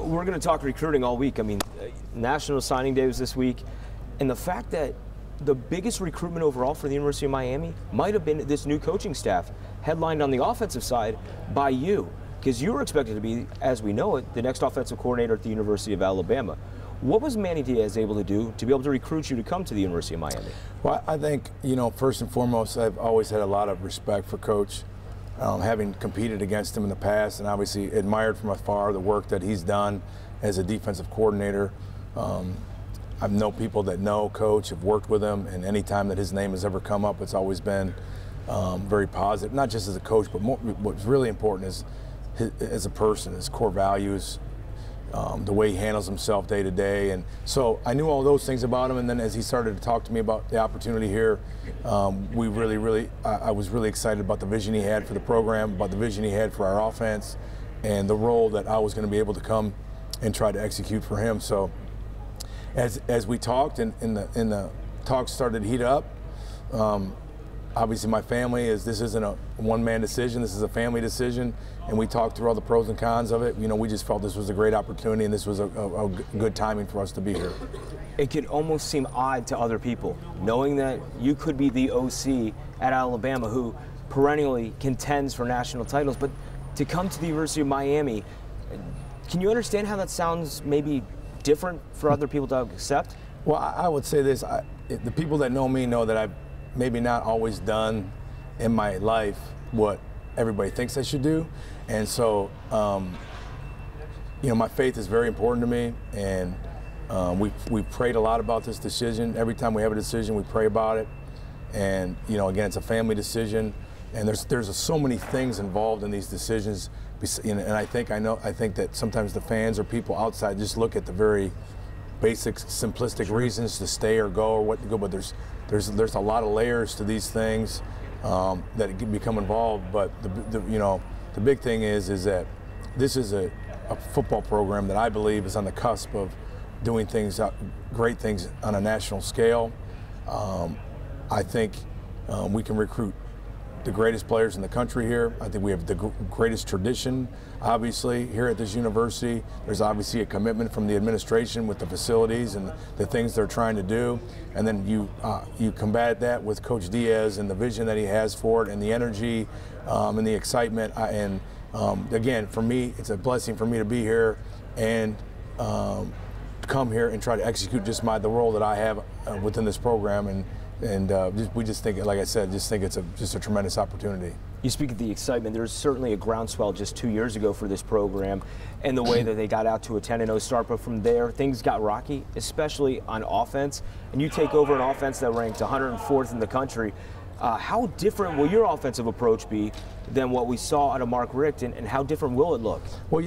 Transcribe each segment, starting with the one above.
We're going to talk recruiting all week. I mean, National Signing Day was this week, and the fact that the biggest recruitment overall for the University of Miami might have been this new coaching staff, headlined on the offensive side by you, because you were expected to be, as we know it, the next offensive coordinator at the University of Alabama. What was Manny Diaz able to do to be able to recruit you to come to the University of Miami? Well, I think, first and foremost, I've always had a lot of respect for Coach, having competed against him in the past, and obviously admired from afar the work that he's done as a defensive coordinator. I've known people that know Coach, have worked with him, and any time that his name has ever come up, it's always been very positive, not just as a coach, but what's really important is as a person, his core values, the way he handles himself day to day. And so I knew all those things about him, and then as he started to talk to me about the opportunity here, I was really excited about the vision he had for the program, about the vision he had for our offense, and the role that I was going to be able to come and try to execute for him. So as we talked and the talks started to heat up, obviously my family this isn't a one-man decision, this is a family decision, and we talked through all the pros and cons of it. We just felt this was a great opportunity, and this was a good timing for us to be here. It could almost seem odd to other people, knowing that you could be the OC at Alabama who perennially contends for national titles, but to come to the University of Miami, can you understand how that sounds maybe different for other people to accept? Well, I would say this, the people that know me know that I've maybe not always done in my life what everybody thinks I should do. And so, my faith is very important to me, and we've prayed a lot about this decision. Every time we have a decision, we pray about it. And, again, it's a family decision, and there's so many things involved in these decisions. And I think that sometimes the fans or people outside just look at the very basic, simplistic reasons to stay or go or what to go, but there's a lot of layers to these things that can become involved. But the big thing is that this is a football program that I believe is on the cusp of doing things, great things on a national scale. I think we can recruit the greatest players in the country here. I think we have the greatest tradition, obviously, here at this university. There's obviously a commitment from the administration with the facilities and the things they're trying to do. And then you combat that with Coach Diaz and the vision that he has for it, and the energy and the excitement. Again, for me, it's a blessing for me to be here and come here and try to execute the role that I have within this program. We just think, like I said, it's just a tremendous opportunity. You speak of the excitement. There's certainly a groundswell just 2 years ago for this program and the way that they got out to a 10-0 start, but from there things got rocky, especially on offense. And you take over an offense that ranked 104th in the country. How different will your offensive approach be than what we saw out of Mark Richt, and how different will it look? Well,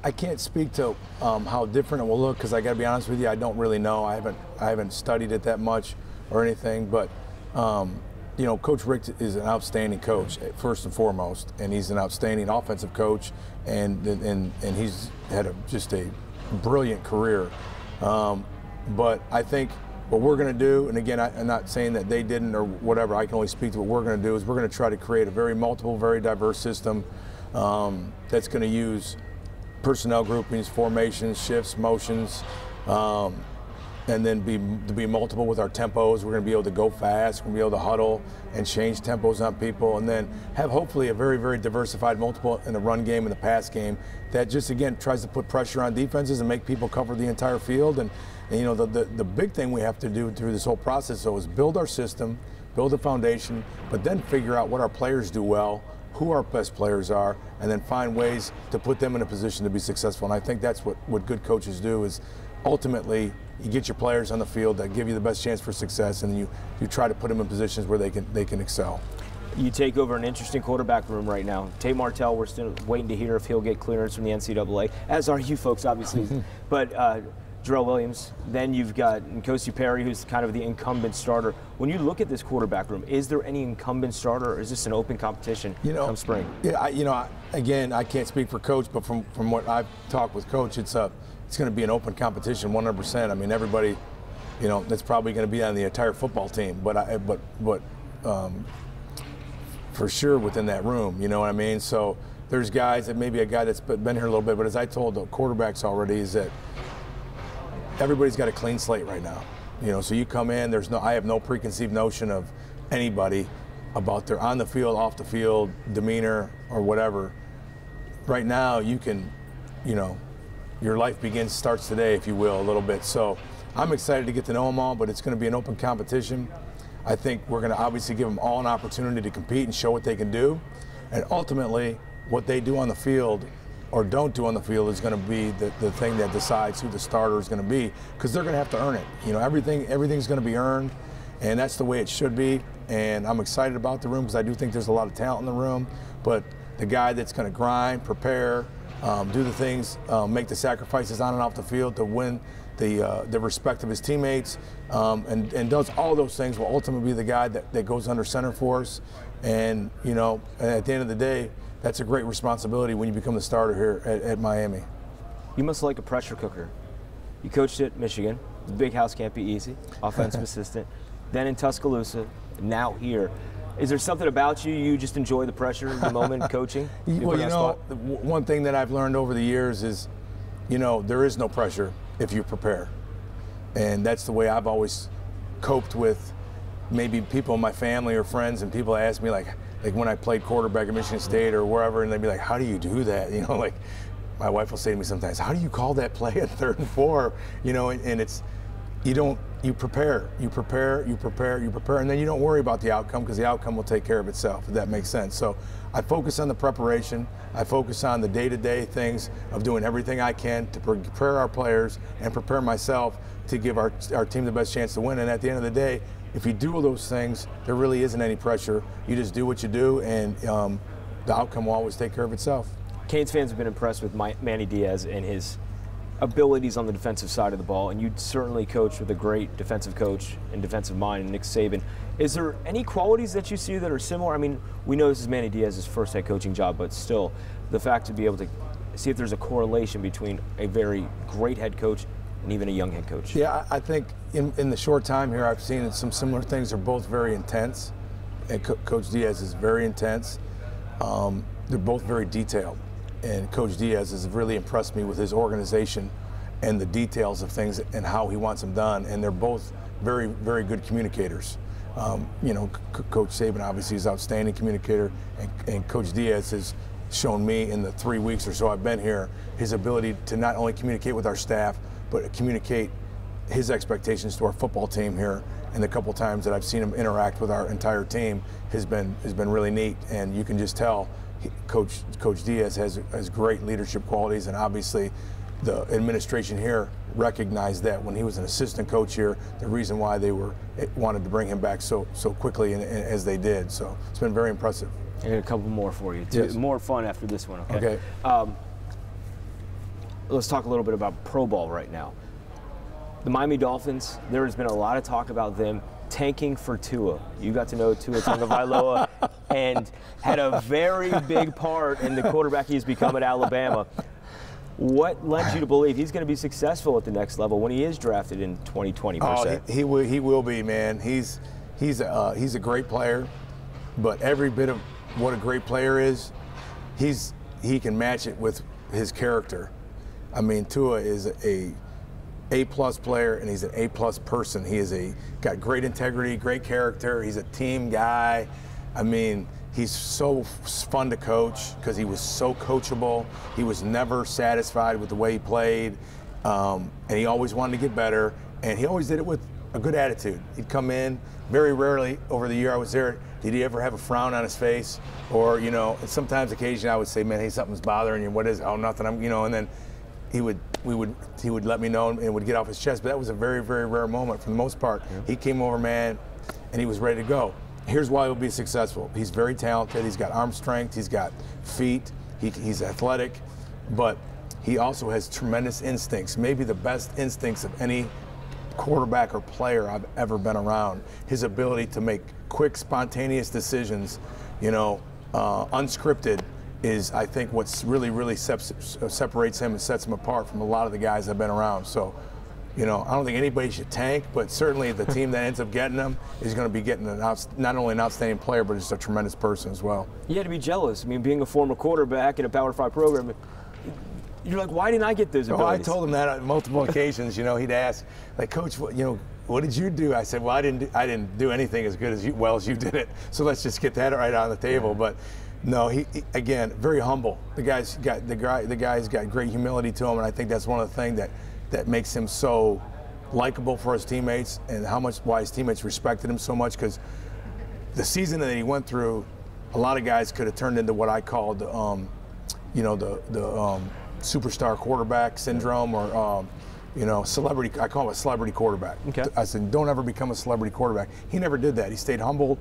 I can't speak to how different it will look, because I got to be honest with you, I don't really know. I haven't studied it that much or anything, but Coach Richt is an outstanding coach first and foremost, and he's an outstanding offensive coach, and he's had just a brilliant career. But I think what we're going to do, and again, I'm not saying that they didn't or whatever, I can only speak to what we're going to do, is we're going to try to create a very multiple, very diverse system that's going to use personnel groupings, formations, shifts, motions, and then be multiple with our tempos. We're going to be able to go fast, we're going to be able to huddle and change tempos on people, and then have hopefully a very, very diversified multiple in the run game and the pass game that just, again, tries to put pressure on defenses and make people cover the entire field. And the big thing we have to do through this whole process, though, is build our system, build a foundation, but then figure out what our players do well, who our best players are, and then find ways to put them in a position to be successful. And I think that's what good coaches do, is ultimately you get your players on the field that give you the best chance for success, and you try to put them in positions where they can excel. You take over an interesting quarterback room right now. Tate Martell, we're still waiting to hear if he'll get clearance from the NCAA, as are you folks, obviously. But Jarrell Williams, then you've got N'Kosi Perry, who's kind of the incumbent starter. When you look at this quarterback room, is there any incumbent starter, or is this an open competition come spring? Yeah, again, I can't speak for Coach, but from what I've talked with Coach, it's going to be an open competition, 100%. I mean, everybody, that's probably going to be on the entire football team, but for sure within that room, you know what I mean? So there's guys that maybe a guy that's been here a little bit, but as I told the quarterbacks already, is that everybody's got a clean slate right now. So you come in, I have no preconceived notion of anybody about their on the field, off the field, demeanor, or whatever. Right now, you can, your life starts today, if you will, a little bit. So I'm excited to get to know them all, but it's going to be an open competition. I think we're going to obviously give them all an opportunity to compete and show what they can do. And ultimately, what they do on the field or don't do on the field is going to be the thing that decides who the starter is going to be, because they're going to have to earn it. Everything's going to be earned, and that's the way it should be. And I'm excited about the room because I do think there's a lot of talent in the room, but the guy that's going to grind, prepare, do the things, make the sacrifices on and off the field to win the respect of his teammates, and does all those things will ultimately be the guy that goes under center for us. And at the end of the day, that's a great responsibility when you become the starter here at Miami. You must like a pressure cooker. You coached at Michigan. The big house can't be easy. Offensive assistant. Then in Tuscaloosa. Now here. Is there something about you just enjoy the pressure of the moment coaching? Well, one thing that I've learned over the years is, there is no pressure if you prepare. And that's the way I've always coped with maybe people in my family or friends, and people ask me like when I played quarterback at Michigan State or wherever, and they'd be like, how do you do that? Like my wife will say to me sometimes, how do you call that play at 3rd and 4? And it's, you prepare, and then you don't worry about the outcome, because the outcome will take care of itself, if that makes sense. So I focus on the preparation. I focus on the day-to-day things of doing everything I can to prepare our players and prepare myself to give our team the best chance to win. And at the end of the day, if you do all those things, there really isn't any pressure. You just do what you do, and the outcome will always take care of itself. Canes fans have been impressed with Manny Diaz and his abilities on the defensive side of the ball, and you certainly coached with a great defensive coach and defensive mind, Nick Saban. Is there any qualities that you see that are similar? I mean, we know this is Manny Diaz's first head coaching job, but still, the fact to be able to see if there's a correlation between a very great head coach and even a young head coach. Yeah, I think in the short time here, I've seen some similar things. They're both very intense. And Coach Diaz is very intense. They're both very detailed. And Coach Diaz has really impressed me with his organization and the details of things and how he wants them done. And they're both very, very good communicators. Coach Saban obviously is an outstanding communicator, and Coach Diaz has shown me in the 3 weeks or so I've been here his ability to not only communicate with our staff, but communicate his expectations to our football team here. And the couple times that I've seen him interact with our entire team has been really neat. And you can just tell Coach Diaz has great leadership qualities, and obviously the administration here recognized that when he was an assistant coach here, the reason why they wanted to bring him back so quickly and as they did. So it's been very impressive. I got a couple more for you. Yes. More fun after this one, okay? Okay. Let's talk a little bit about pro ball right now. The Miami Dolphins, there has been a lot of talk about them tanking for Tua. You got to know Tua Tagovailoa and had a very big part in the quarterback he's become at Alabama. What led you to believe he's going to be successful at the next level when he is drafted in 2020? He will be, man. He's a great player, but every bit of what a great player is, he can match it with his character. I mean, Tua is A+ player, and he's an A+ person. He is got great integrity, great character. He's a team guy. I mean, he's so fun to coach because he was so coachable. He was never satisfied with the way he played, and he always wanted to get better, and he always did it with a good attitude. He'd come in, very rarely over the year I was there did he ever have a frown on his face, or, sometimes occasionally I would say, man, hey, something's bothering you. What is it? Oh, nothing. And then he would let me know and would get off his chest. But that was a very, very rare moment for the most part. Yeah. He came over, man, and he was ready to go. Here's why he'll be successful. He's very talented. He's got arm strength. He's got feet. He's athletic, but he also has tremendous instincts, maybe the best instincts of any quarterback or player I've ever been around. His ability to make quick, spontaneous decisions, unscripted, is, I think, what's really separates him and sets him apart from a lot of the guys I've been around. So I don't think anybody should tank, but certainly the team that ends up getting him is going to be getting not only an outstanding player, but just a tremendous person as well. You had to be jealous. I mean, being a former quarterback in a Power 5 program, you're like, why didn't I get those abilities? I told him that on multiple occasions. He'd ask, like, Coach, what did you do? I said, well, I didn't do anything as good as you did it. So let's just get that right on the table. Yeah. But no, he again, very humble. The guy's got great humility to him, and I think that's one of the things that makes him so likable for his teammates, and why his teammates respected him so much, because the season that he went through, a lot of guys could have turned into what I called, the superstar quarterback syndrome, or celebrity. I call him a celebrity quarterback. Okay. I said, don't ever become a celebrity quarterback. He never did that. He stayed humble.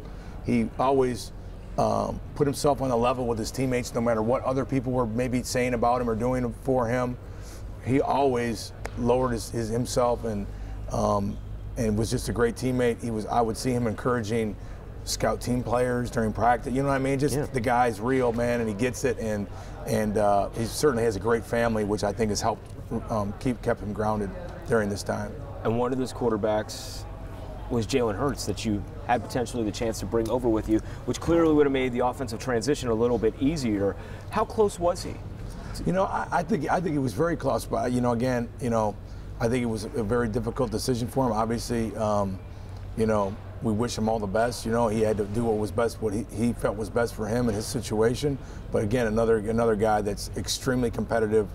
He always put himself on a level with his teammates, no matter what other people were maybe saying about him or doing for him. He always lowered himself and was just a great teammate. I would see him encouraging scout team players during practice. You know what I mean? The guy's real, man, and he gets it. And he certainly has a great family, which I think has helped kept him grounded during this time. And one of those quarterbacks was Jalen Hurts, that you had potentially the chance to bring over with you, which clearly would have made the offensive transition a little bit easier. How close was he? I think it was very close, but again, I think it was a very difficult decision for him. Obviously, we wish him all the best. He had to do what was best, what he felt was best for him and his situation. But again, another guy that's extremely competitive,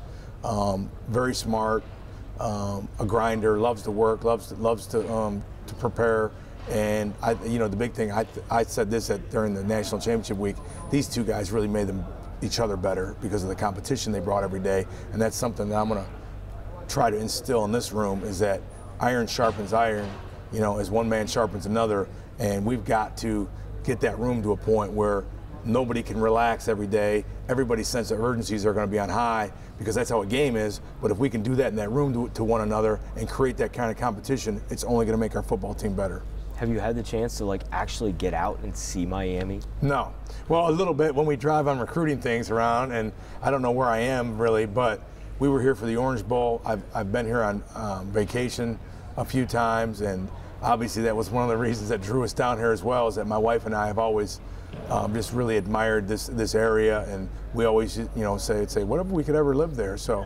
very smart, a grinder, loves to work, loves to prepare. And the big thing, I said this during the national championship week. These two guys really made each other better because of the competition they brought every day, and that's something that I'm going to try to instill in this room, is that iron sharpens iron, as one man sharpens another, and we've got to get that room to a point where nobody can relax every day. Everybody's sense of urgencies are going to be on high, because that's how a game is. But if we can do that in that room to one another and create that kind of competition, it's only going to make our football team better. Have you had the chance to actually get out and see Miami? No. Well, a little bit when we drive on recruiting things around, and I don't know where I am really, but we were here for the Orange Bowl. I've been here on vacation a few times, and obviously that was one of the reasons that drew us down here as well, is that my wife and I have always just really admired this area, and we always say what if we could ever live there. So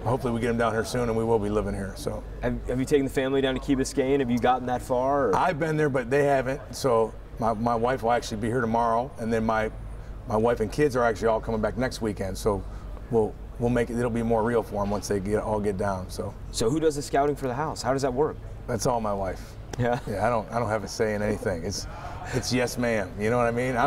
hopefully we get them down here soon, and we will be living here. So have you taken the family down to Key Biscayne? Have you gotten that far? Or? I've been there, but they haven't. So my wife will actually be here tomorrow, and then my wife and kids are actually all coming back next weekend. So we'll make it. It'll be more real for them once they all get down. So who does the scouting for the house? How does that work? That's all my wife. Yeah. Yeah. I don't have a say in anything. It's yes, ma'am. You know what I mean?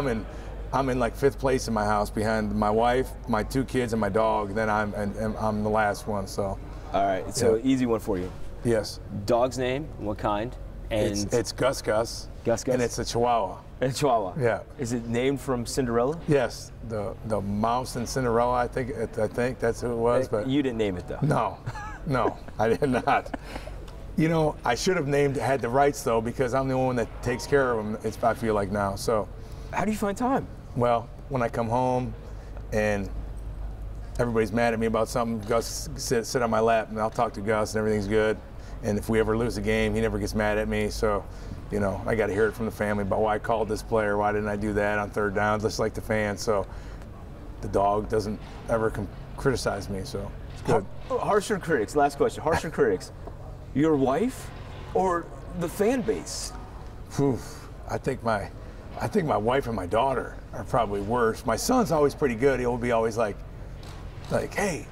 I'm in like 5th place in my house, behind my wife, my 2 kids, and my dog. Then I'm the last one. So. All right. So easy one for you. Yes. Dog's name? What kind? And it's Gus Gus. Gus Gus. And it's a Chihuahua. A Chihuahua. Yeah. Is it named from Cinderella? Yes. The mouse in Cinderella. I think that's who it was. But you didn't name it though. No, I did not. I should have had the rights though, because I'm the one that takes care of them. I feel like now. So. How do you find time? Well, when I come home and everybody's mad at me about something, Gus sit on my lap, and I'll talk to Gus, and everything's good. And if we ever lose a game, he never gets mad at me. So, I got to hear it from the family about why I called this player, why didn't I do that on 3rd down, just like the fans. So the dog doesn't ever criticize me, so it's good. Harsher critics, last question. Harsher critics, your wife or the fan base? I think my wife and my daughter are probably worse. My son's always pretty good. He'll be always like, hey,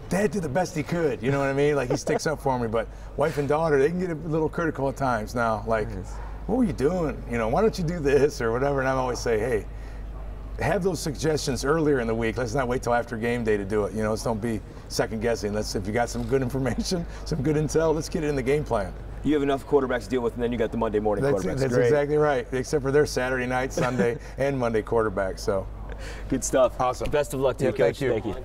Dad did the best he could. You know what I mean? He sticks up for me. But wife and daughter, they can get a little critical at times now. What were you doing? Why don't you do this or whatever? And I always say, hey, have those suggestions earlier in the week. Let's not wait till after game day to do it. Let's don't be second guessing. If you got some good information, some good intel, let's get it in the game plan. You have enough quarterbacks to deal with, and then you got the Monday morning quarterbacks. That's exactly right, except for their Saturday night, Sunday, and Monday quarterbacks. So, good stuff. Awesome. Best of luck to you, Coach. Thank you. Thank you.